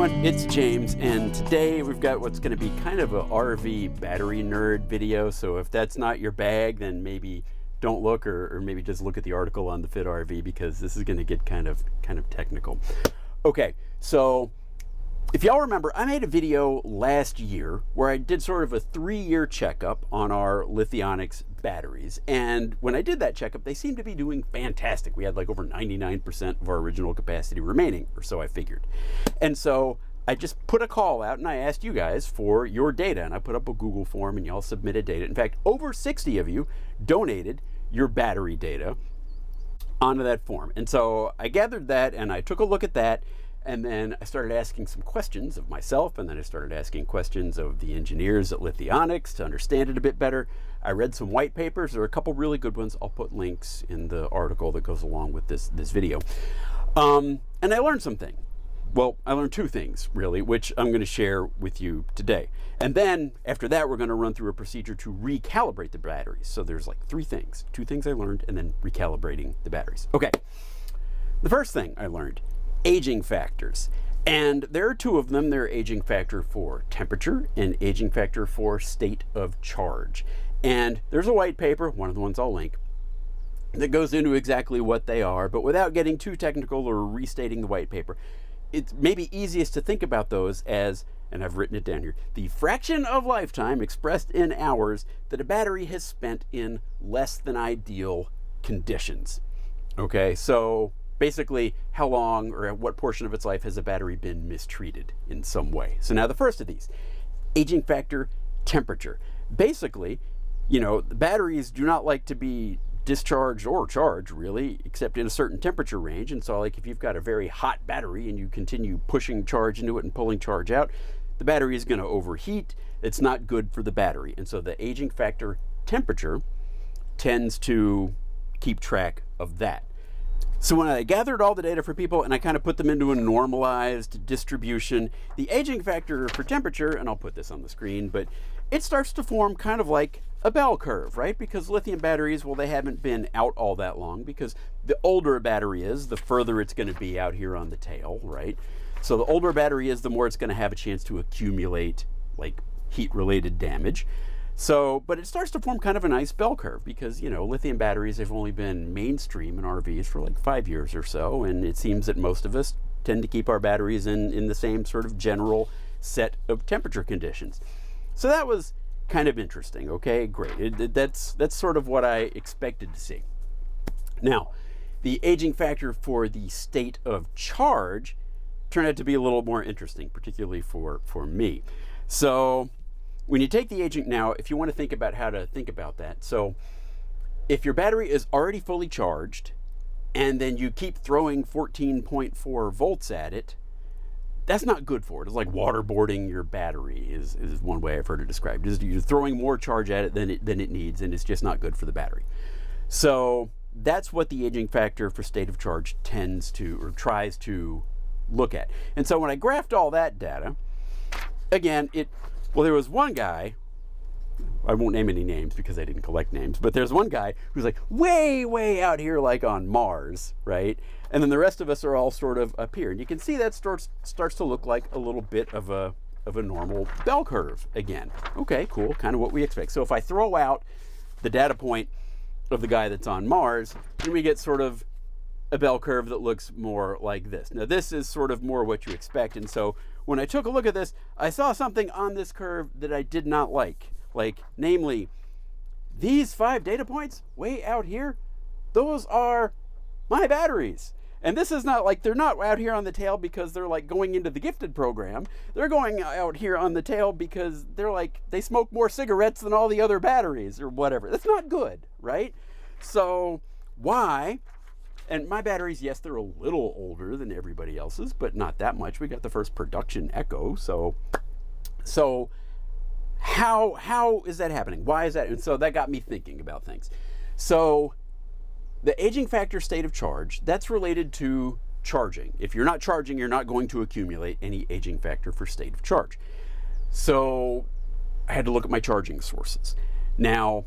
everyone, it's James, and today we've got what's going to be kind of a RV battery nerd video. So if that's not your bag, then maybe don't look, or maybe just look at the article on the Fit RV, because this is going to get kind of technical. Okay, so if y'all remember, I made a video last year where I did sort of a 3-year checkup on our Lithionics batteries. And when I did that checkup, they seemed to be doing fantastic. We had like over 99% of our original capacity remaining, or so I figured. And so I just put a call out and I asked you guys for your data. And I put up a Google form and y'all submitted data. In fact, over 60 of you donated your battery data onto that form. And so I gathered that and I took a look at that. And then I started asking some questions of myself, and then I started asking questions of the engineers at Lithionics to understand it a bit better. I read some white papers. There are a couple really good ones. I'll put links in the article that goes along with this video. And I learned something. Well, I learned 2 things, really, which I'm going to share with you today. And then after that, we're going to run through a procedure to recalibrate the batteries. So there's like 3 things. 2 things I learned, and then recalibrating the batteries. Okay. The first thing I learned: aging factors. And there are 2 of them. They're aging factor for temperature and aging factor for state of charge. And there's a white paper, one of the ones I'll link, that goes into exactly what they are. But without getting too technical or restating the white paper, it's maybe easiest to think about those as, and I've written it down here, the fraction of lifetime expressed in hours that a battery has spent in less than ideal conditions. Okay, so basically, how long or at what portion of its life has a battery been mistreated in some way. So now the first of these, aging factor, temperature. Basically, you know, the batteries do not like to be discharged or charged, really, except in a certain temperature range. And so, like, if you've got a very hot battery and you continue pushing charge into it and pulling charge out, the battery is going to overheat. It's not good for the battery. And so the aging factor temperature tends to keep track of that. So when I gathered all the data for people and I kind of put them into a normalized distribution, the aging factor for temperature, and I'll put this on the screen, but it starts to form kind of like a bell curve, right? Because lithium batteries, well, they haven't been out all that long, because the older a battery is, the further it's going to be out here on the tail, right? So the older a battery is, the more it's going to have a chance to accumulate like heat-related damage. So, but it starts to form kind of a nice bell curve, because, you know, lithium batteries have only been mainstream in RVs for like 5 years or so, and it seems that most of us tend to keep our batteries in the same sort of general set of temperature conditions. So that was kind of interesting. Okay, great. That's sort of what I expected to see. Now, the aging factor for the state of charge turned out to be a little more interesting, particularly for me. So when you take the aging, now, if you want to think about how to think about that, so if your battery is already fully charged and then you keep throwing 14.4 volts at it, that's not good for it. It's like waterboarding your battery is one way I've heard it described. You're throwing more charge at it than it needs, and it's just not good for the battery. So that's what the aging factor for state of charge tends to, or tries to, look at. And so when I graphed all that data, again, well, there was one guy, I won't name any names because I didn't collect names, but there's one guy who's like way out here, like on Mars, right? And then the rest of us are all sort of up here. And you can see that starts to look like a little bit of a normal bell curve again. Okay, cool, kind of what we expect. So if I throw out the data point of the guy that's on Mars, then we get sort of a bell curve that looks more like this. Now, this is sort of more what you expect. And so when I took a look at this, I saw something on this curve that I did not like, namely, these 5 data points way out here, those are my batteries. And this is not like, they're not out here on the tail because they're like going into the gifted program. They're going out here on the tail because they're like, they smoke more cigarettes than all the other batteries or whatever. That's not good, right? So why? And my batteries, yes, they're a little older than everybody else's, but not that much. We got the first production Echo. So how is that happening? Why is that? And so that got me thinking about things. So the aging factor state of charge, that's related to charging. If you're not charging, you're not going to accumulate any aging factor for state of charge. So I had to look at my charging sources. Now,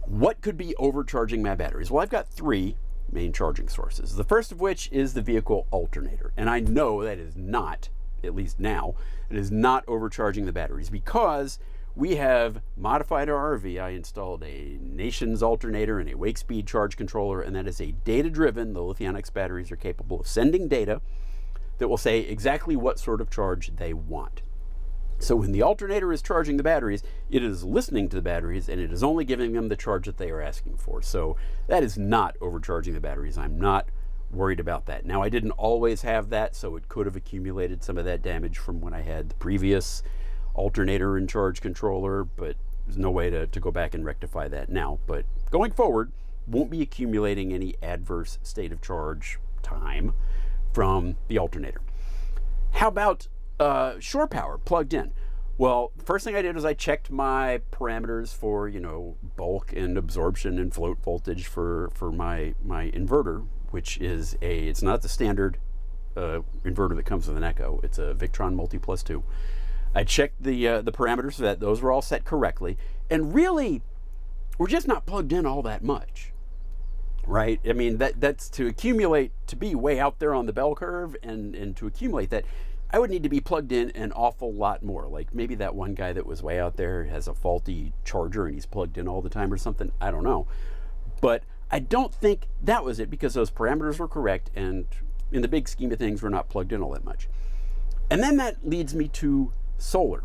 what could be overcharging my batteries? Well, I've got 3 main charging sources. The first of which is the vehicle alternator. And I know that is not at least now, it is not overcharging the batteries because we have modified our RV. I installed a Nations alternator and a wake speed charge controller, and that is a data-driven. The Lithionics batteries are capable of sending data that will say exactly what sort of charge they want. So when the alternator is charging the batteries, it is listening to the batteries, and it is only giving them the charge that they are asking for. So that is not overcharging the batteries. I'm not worried about that. Now, I didn't always have that, so it could have accumulated some of that damage from when I had the previous alternator and charge controller, but there's no way to go back and rectify that now. But going forward, won't be accumulating any adverse state of charge time from the alternator. How about shore power plugged in? Well, first thing I did was I checked my parameters for, you know, bulk and absorption and float voltage for my inverter, which is it's not the standard inverter that comes with an Echo. It's a Victron Multi Plus 2. I checked the parameters so that those were all set correctly, and really, we're just not plugged in all that much, right? I mean, that's to accumulate, to be way out there on the bell curve, and to accumulate that, I would need to be plugged in an awful lot more. Like maybe that one guy that was way out there has a faulty charger and he's plugged in all the time or something. I don't know, but I don't think that was it, because those parameters were correct, and in the big scheme of things, we're not plugged in all that much. And then that leads me to solar.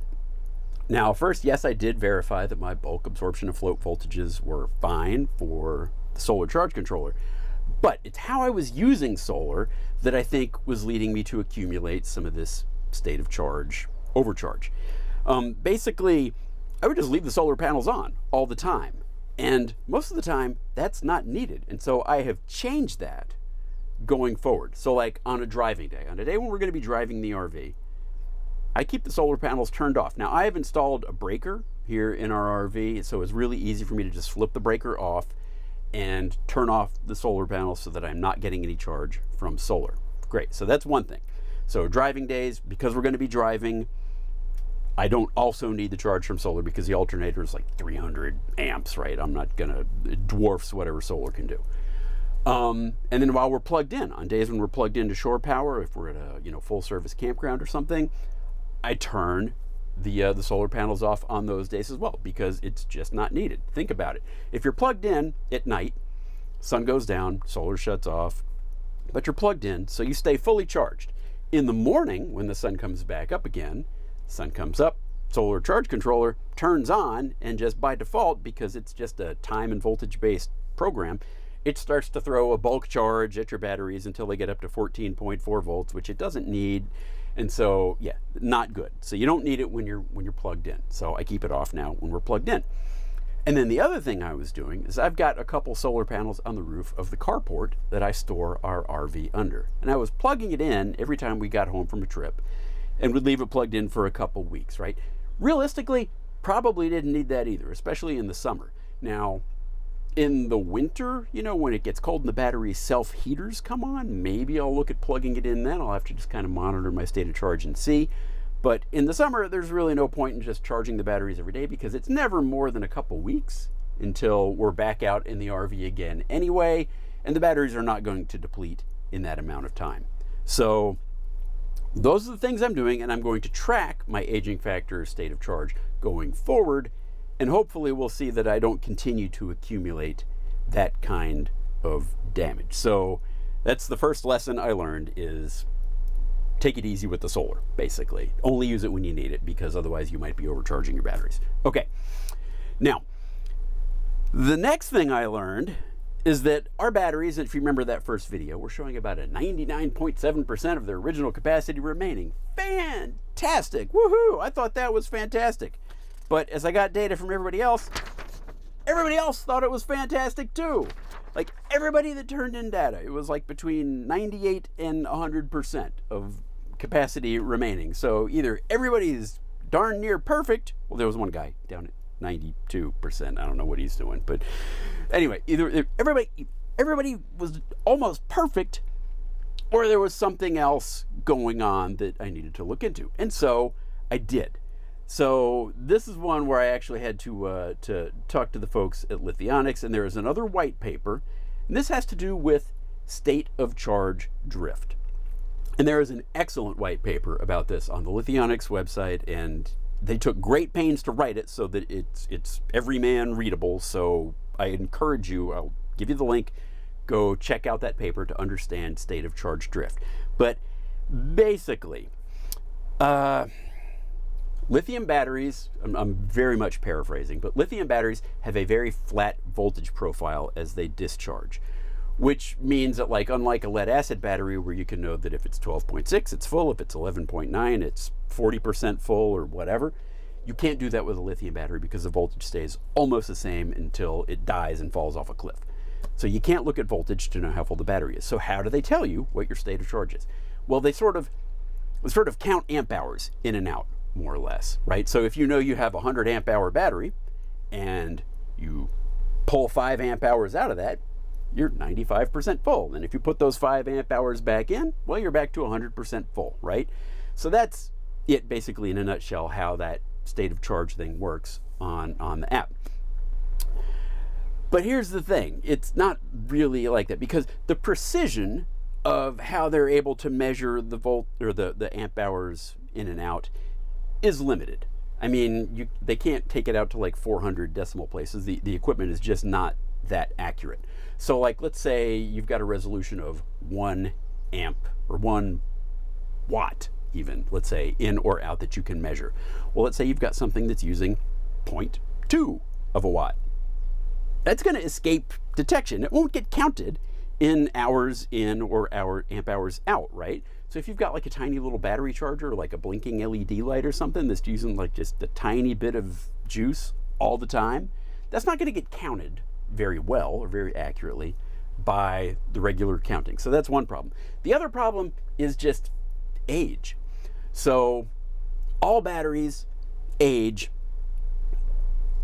Now, first, yes, I did verify that my bulk absorption and float voltages were fine for the solar charge controller, but it's how I was using solar that I think was leading me to accumulate some of this state of charge overcharge. Basically, I would just leave the solar panels on all the time, and most of the time that's not needed, and so I have changed that going forward. So like on a driving day, on a day when we're going to be driving the RV, I keep the solar panels turned off. Now, I have installed a breaker here in our RV, so it's really easy for me to just flip the breaker off and turn off the solar panels so that I'm not getting any charge from solar. Great, so that's one thing. So driving days, because we're going to be driving, I don't also need the charge from solar because the alternator is like 300 amps, right? I'm not going to, it dwarfs whatever solar can do. And then while we're plugged in, on days when we're plugged into shore power, if we're at a full service campground or something, I turn the solar panels off on those days as well, because it's just not needed. Think about it. If you're plugged in at night, sun goes down, solar shuts off, but you're plugged in, so you stay fully charged. In the morning, when the sun comes back up again, sun comes up, solar charge controller turns on, and just by default, because it's just a time and voltage based program, it starts to throw a bulk charge at your batteries until they get up to 14.4 volts, which it doesn't need. And so, yeah, not good. So you don't need it when you're plugged in. So I keep it off now when we're plugged in. And then the other thing I was doing is I've got a couple solar panels on the roof of the carport that I store our RV under. And I was plugging it in every time we got home from a trip and would leave it plugged in for a couple weeks, right? Realistically, probably didn't need that either, especially in the summer. Now, in the winter, when it gets cold and the battery self-heaters come on, maybe I'll look at plugging it in then. I'll have to just kind of monitor my state of charge and see. But in the summer, there's really no point in just charging the batteries every day, because it's never more than a couple weeks until we're back out in the RV again anyway, and the batteries are not going to deplete in that amount of time. So those are the things I'm doing, and I'm going to track my aging factor state of charge going forward, and hopefully we'll see that I don't continue to accumulate that kind of damage. So that's the first lesson I learned, is take it easy with the solar, basically. Only use it when you need it, because otherwise you might be overcharging your batteries. Okay, now, the next thing I learned is that our batteries, if you remember that first video, we're showing about a 99.7% of their original capacity remaining. Fantastic! Woohoo! I thought that was fantastic. But as I got data from everybody else thought it was fantastic too. Like, everybody that turned in data, it was like between 98 and 100% of capacity remaining. So either everybody's darn near perfect, well, there was one guy down at 92%. I don't know what he's doing, but anyway, either everybody was almost perfect, or there was something else going on that I needed to look into. And so I did. So this is one where I actually had to talk to the folks at Lithionics, and there is another white paper, and this has to do with state of charge drift. And there is an excellent white paper about this on the Lithionics website, and they took great pains to write it so that it's everyman readable. So I encourage you, I'll give you the link, go check out that paper to understand state of charge drift. But basically, lithium batteries, I'm very much paraphrasing, but lithium batteries have a very flat voltage profile as they discharge, which means that, like, unlike a lead acid battery where you can know that if it's 12.6 it's full, if it's 11.9 it's 40% full or whatever, you can't do that with a lithium battery because the voltage stays almost the same until it dies and falls off a cliff. So you can't look at voltage to know how full the battery is. So how do they tell you what your state of charge is? Well, they sort of count amp hours in and out, more or less, right? So if you know you have a 100 amp hour battery and you pull 5 amp hours out of that, you're 95% full. And if you put those 5 amp hours back in, well, you're back to 100% full, right? So that's it, basically, in a nutshell, how that state of charge thing works on the app. But here's the thing, it's not really like that, because the precision of how they're able to measure the volt or the amp hours in and out is limited. I mean, they can't take it out to like 400 decimal places. The equipment is just not that accurate. So, like, let's say you've got a resolution of 1 amp or 1 watt even, let's say, in or out that you can measure. Well, let's say you've got something that's using 0.2 of a watt. That's going to escape detection. It won't get counted in hours in or amp hours out, right? So if you've got like a tiny little battery charger, or like a blinking LED light or something that's using like just a tiny bit of juice all the time, that's not going to get counted very well or very accurately by the regular counting. So that's one problem. The other problem is just age. So all batteries age,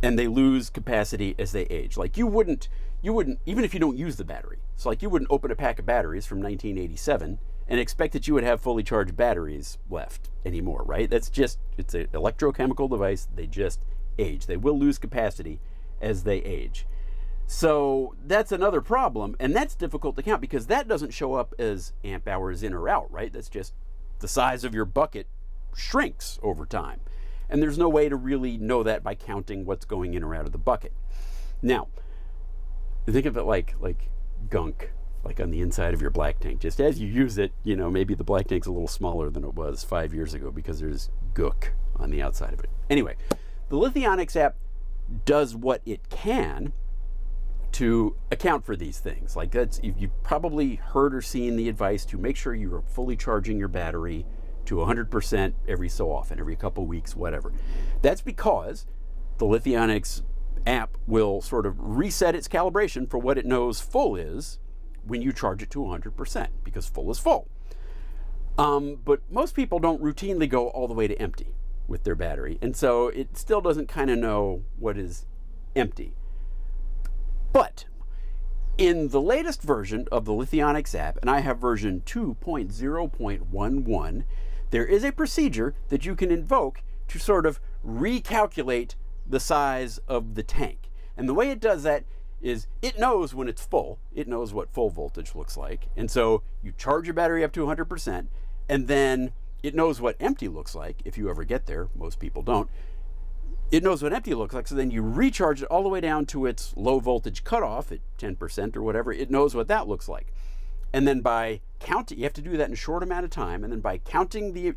and they lose capacity as they age. Like you wouldn't, even if you don't use the battery. So like you wouldn't open a pack of batteries from 1987 and expect that you would have fully charged batteries left anymore, right? That's just, it's an electrochemical device. They just age. They will lose capacity as they age. So that's another problem, and that's difficult to count because that doesn't show up as amp hours in or out, right? That's just the size of your bucket shrinks over time. And there's no way to really know that by counting what's going in or out of the bucket. Now, think of it like gunk, like on the inside of your black tank. Just as you use it, you know, maybe the black tank's a little smaller than it was 5 years ago because there's gook on the outside of it. Anyway, the Lithionics app does what it can to account for these things. Like you've probably heard or seen the advice to make sure you're fully charging your battery to 100% every so often, every couple weeks, whatever. That's because the Lithionics app will sort of reset its calibration for what it knows full is when you charge it to 100%, because full is full. But most people don't routinely go all the way to empty with their battery, and so it still doesn't kind of know what is empty. But in the latest version of the Lithionics app, and I have version 2.0.11, there is a procedure that you can invoke to sort of recalculate the size of the tank. And the way it does that is it knows when it's full. It knows what full voltage looks like. And so you charge your battery up to 100%, and then it knows what empty looks like, if you ever get there. Most people don't. It knows what empty looks like, so then you recharge it all the way down to its low voltage cutoff at 10% or whatever. It knows what that looks like. And then by counting, you have to do that in a short amount of time, and then by counting the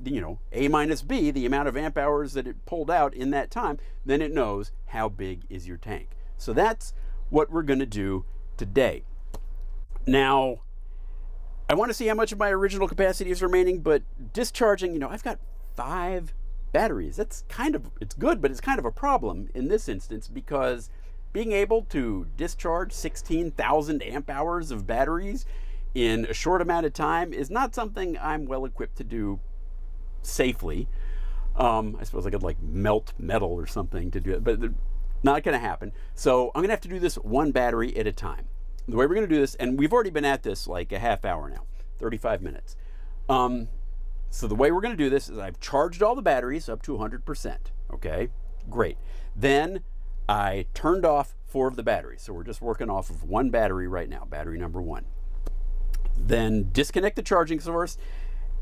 A minus B, the amount of amp hours that it pulled out in that time, then it knows how big is your tank. So that's what we're going to do today. Now, I want to see how much of my original capacity is remaining, but discharging, I've got 5 batteries. It's good, but it's kind of a problem in this instance, because being able to discharge 16,000 amp hours of batteries in a short amount of time is not something I'm well equipped to do safely. I suppose I could like melt metal or something to do it, but not going to happen. So I'm going to have to do this one battery at a time. The way we're going to do this, and we've already been at this like a half hour now, 35 minutes. So the way we're going to do this is I've charged all the batteries up to 100%. Okay, great. Then I turned off 4 of the batteries. So we're just working off of one battery right now, battery number 1. Then disconnect the charging source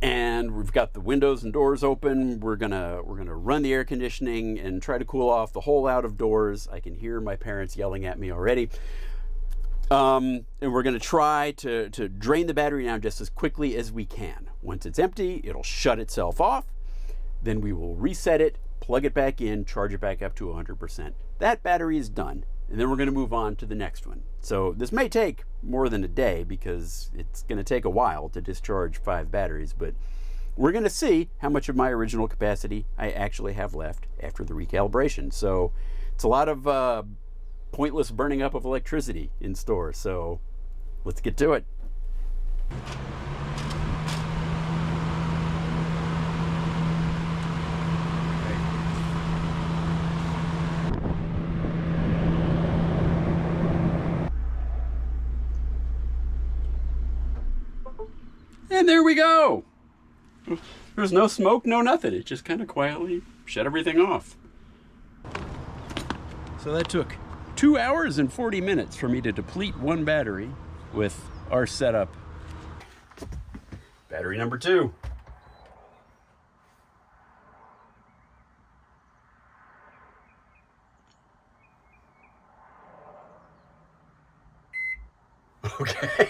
And we've got the windows and doors open. We're gonna run the air conditioning and try to cool off the whole out of doors. I can hear my parents yelling at me already. And we're gonna try to drain the battery down just as quickly as we can. Once it's empty, it'll shut itself off. Then we will reset it, plug it back in, charge it back up to 100%. That battery is done. And then we're gonna move on to the next one. So this may take more than a day because it's gonna take a while to discharge 5 batteries, but we're gonna see how much of my original capacity I actually have left after the recalibration. So it's a lot of pointless burning up of electricity in store. So let's get to it. And there we go. There's no smoke, no nothing. It just kind of quietly shut everything off. So that took 2 hours and 40 minutes for me to deplete one battery with our setup. Battery number 2. Okay.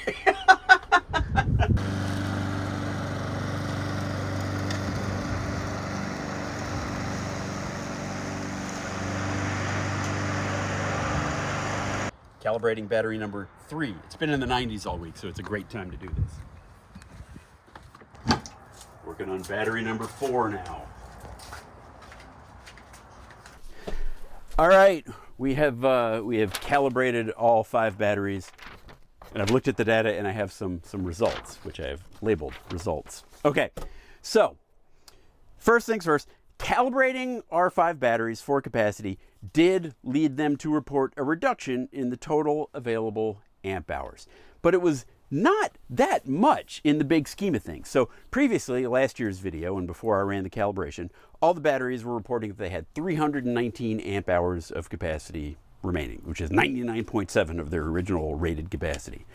Calibrating battery number 3. It's been in the 90s all week, so it's a great time to do this. Working on battery number 4 now. All right, we have calibrated all 5 batteries, and I've looked at the data, and I have some results, which I have labeled results. Okay, so first things first. Calibrating our 5 batteries for capacity did lead them to report a reduction in the total available amp hours. But it was not that much in the big scheme of things. So previously, last year's video and before I ran the calibration, all the batteries were reporting that they had 319 amp hours of capacity remaining, which is 99.7 of their original rated capacity.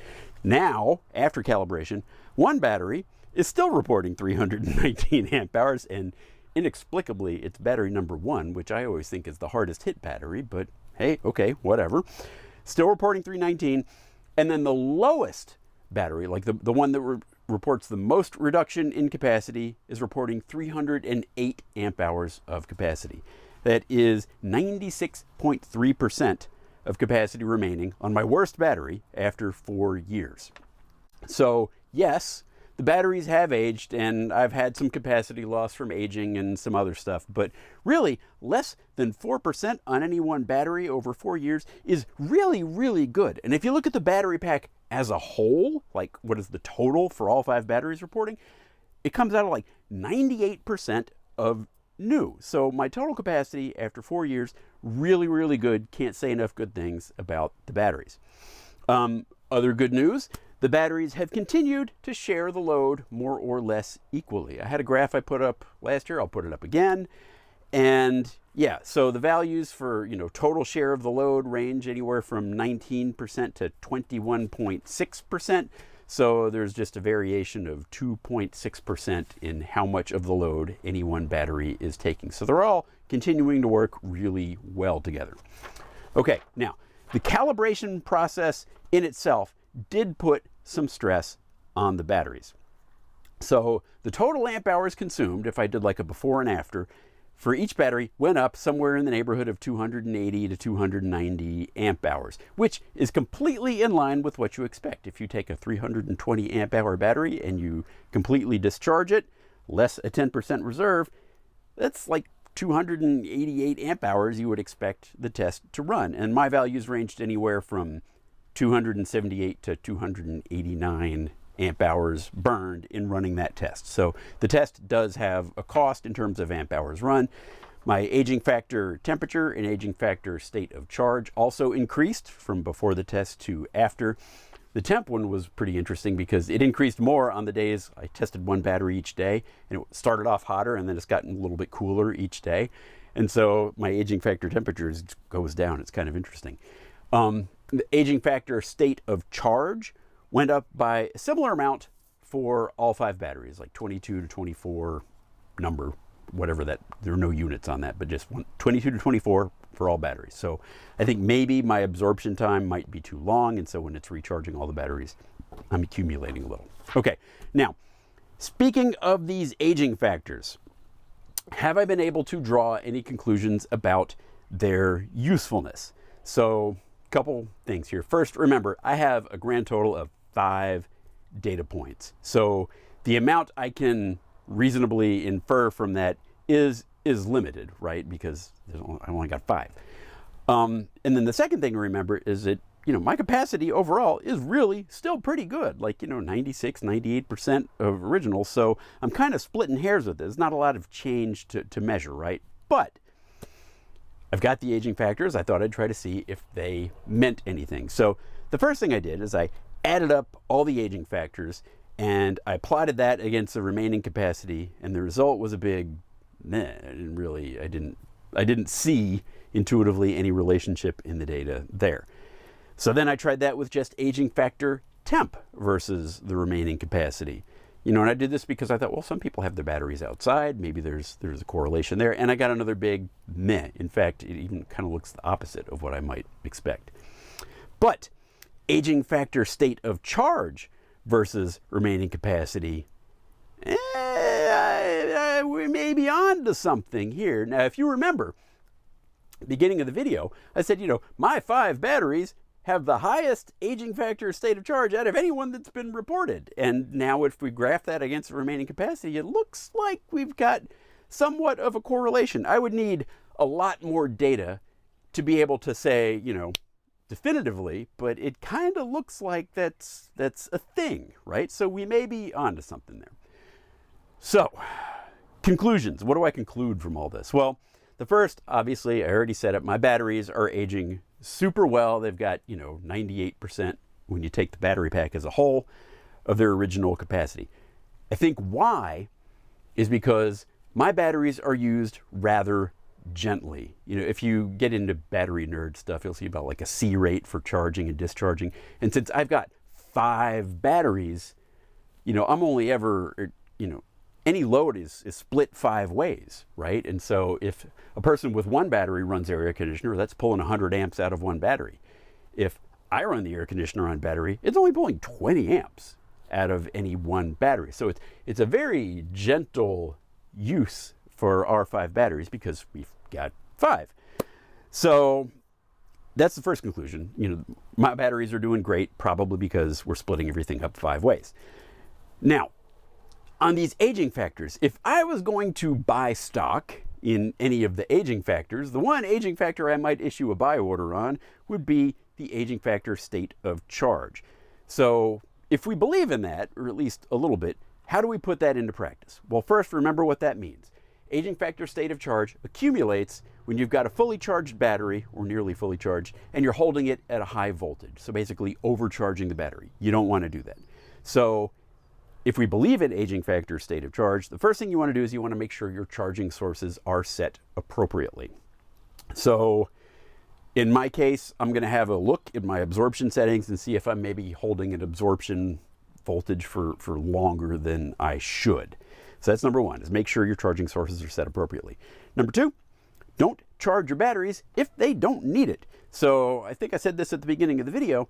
Now, after calibration, one battery is still reporting 319 amp hours, and inexplicably, it's battery number 1, which I always think is the hardest hit battery, but hey, okay, whatever. Still reporting 319. And then the lowest battery, like the one that reports the most reduction in capacity, is reporting 308 amp hours of capacity. That is 96.3% of capacity remaining on my worst battery after 4 years. So yes, the batteries have aged, and I've had some capacity loss from aging and some other stuff, but really less than 4% on any one battery over 4 years is really, really good. And if you look at the battery pack as a whole, like what is the total for all 5 batteries reporting, it comes out of like 98% of new. So my total capacity after 4 years, really, really good. Can't say enough good things about the batteries. Other good news, the batteries have continued to share the load more or less equally. I had a graph I put up last year. I'll put it up again. And yeah, so the values for, total share of the load range anywhere from 19% to 21.6%. So there's just a variation of 2.6% in how much of the load any one battery is taking. So they're all continuing to work really well together. Okay, now the calibration process in itself did put some stress on the batteries. So the total amp hours consumed, if I did like a before and after, for each battery went up somewhere in the neighborhood of 280 to 290 amp hours, which is completely in line with what you expect. If you take a 320 amp hour battery and you completely discharge it, less a 10% reserve, that's like 288 amp hours you would expect the test to run. And my values ranged anywhere from 278 to 289 amp hours burned in running that test. So the test does have a cost in terms of amp hours run. My aging factor temperature and aging factor state of charge also increased from before the test to after. The temp one was pretty interesting because it increased more on the days I tested one battery each day, and it started off hotter and then it's gotten a little bit cooler each day. And so my aging factor temperature goes down. It's kind of interesting. The aging factor state of charge went up by a similar amount for all 5 batteries, like 22 to 24 number, whatever that, there are no units on that, but just 22 to 24 for all batteries. So I think maybe my absorption time might be too long, and so when it's recharging all the batteries, I'm accumulating a little. Okay, now, speaking of these aging factors, have I been able to draw any conclusions about their usefulness? So, a couple things here. First, remember, I have a grand total of 5 data points. So, the amount I can reasonably infer from that is limited, right? Because I only got 5. And then the second thing to remember is that, my capacity overall is really still pretty good, like, 96, 98% of original. So I'm kind of splitting hairs with this. There's not a lot of change to measure, right? But I've got the aging factors. I thought I'd try to see if they meant anything. So the first thing I did is I added up all the aging factors and I plotted that against the remaining capacity, and the result was a big meh. I didn't see intuitively any relationship in the data there. So then I tried that with just aging factor temp versus the remaining capacity. And I did this because I thought, well, some people have their batteries outside. Maybe there's a correlation there. And I got another big meh. In fact, it even kind of looks the opposite of what I might expect. But aging factor state of charge versus remaining capacity, we may be on to something here. Now, if you remember, beginning of the video, I said, my 5 batteries have the highest aging factor state of charge out of anyone that's been reported. And now if we graph that against the remaining capacity, it looks like we've got somewhat of a correlation. I would need a lot more data to be able to say, definitively, but it kind of looks like that's a thing, right? So we may be onto something there. So, conclusions. What do I conclude from all this? Well, the first, obviously, I already said it, my batteries are aging super well. They've got, 98% when you take the battery pack as a whole of their original capacity. I think why is because my batteries are used rather gently. If you get into battery nerd stuff, you'll see about like a C rate for charging and discharging. And since I've got 5 batteries, I'm only ever, any load is split 5 ways, right? And so if a person with 1 battery runs their air conditioner, that's pulling 100 amps out of 1 battery. If I run the air conditioner on battery, it's only pulling 20 amps out of any 1 battery. So it's a very gentle use for our 5 batteries because we've got 5. So that's the first conclusion. My batteries are doing great, probably because we're splitting everything up 5 ways. Now, on these aging factors, if I was going to buy stock in any of the aging factors, the one aging factor I might issue a buy order on would be the aging factor state of charge. So if we believe in that, or at least a little bit, how do we put that into practice? Well, first, remember what that means. Aging factor state of charge accumulates when you've got a fully charged battery, or nearly fully charged, and you're holding it at a high voltage. So basically overcharging the battery. You don't want to do that. So if we believe in aging factor state of charge, the first thing you want to do is you want to make sure your charging sources are set appropriately. So in my case, I'm going to have a look at my absorption settings and see if I'm maybe holding an absorption voltage for longer than I should. So that's number 1, is make sure your charging sources are set appropriately. Number 2, don't charge your batteries if they don't need it. So I think I said this at the beginning of the video,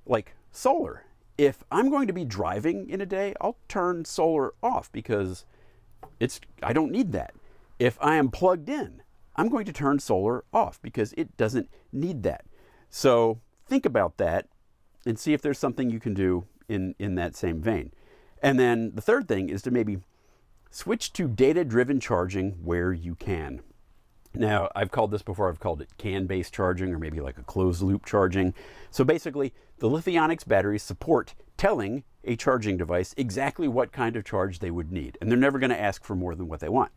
like solar. If I'm going to be driving in a day, I'll turn solar off because I don't need that. If I am plugged in, I'm going to turn solar off because it doesn't need that. So think about that and see if there's something you can do in that same vein. And then the third thing is to maybe switch to data-driven charging where you can. Now, I've called this before, I've called it CAN-based charging, or maybe like a closed-loop charging. So basically, the Lithionics batteries support telling a charging device exactly what kind of charge they would need, and they're never going to ask for more than what they want.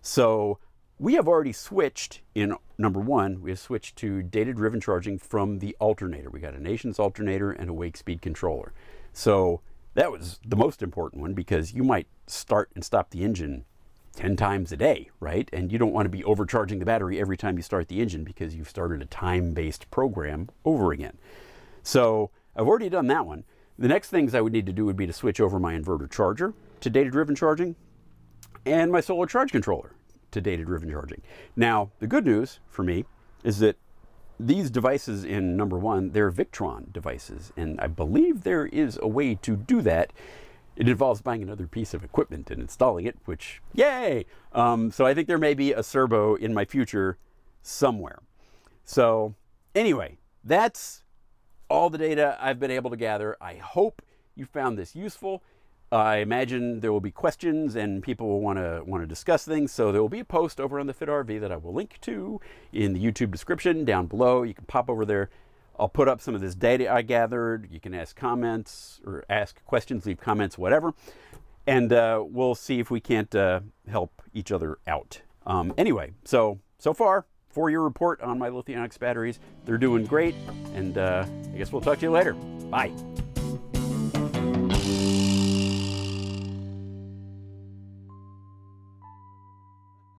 So we have already switched, in number 1, we have switched to data-driven charging from the alternator. We got a Nations alternator and a wake speed controller. So that was the most important one because you might start and stop the engine 10 times a day, right? And you don't want to be overcharging the battery every time you start the engine because you've started a time-based program over again. So I've already done that one. The next things I would need to do would be to switch over my inverter charger to data-driven charging and my solar charge controller to data-driven charging. Now, the good news for me is that these devices in number one, they're Victron devices, and I believe there is a way to do that. It involves buying another piece of equipment and installing it, which, yay! So I think there may be a servo in my future somewhere. So anyway, that's all the data I've been able to gather. I hope you found this useful. I imagine there will be questions and people will want to discuss things. So there will be a post over on the FitRV that I will link to in the YouTube description down below. You can pop over there. I'll put up some of this data I gathered. You can ask comments or ask questions, leave comments, whatever. And we'll see if we can't help each other out. Anyway, so far, 4-year report on my Lithionics batteries. They're doing great. And I guess we'll talk to you later. Bye.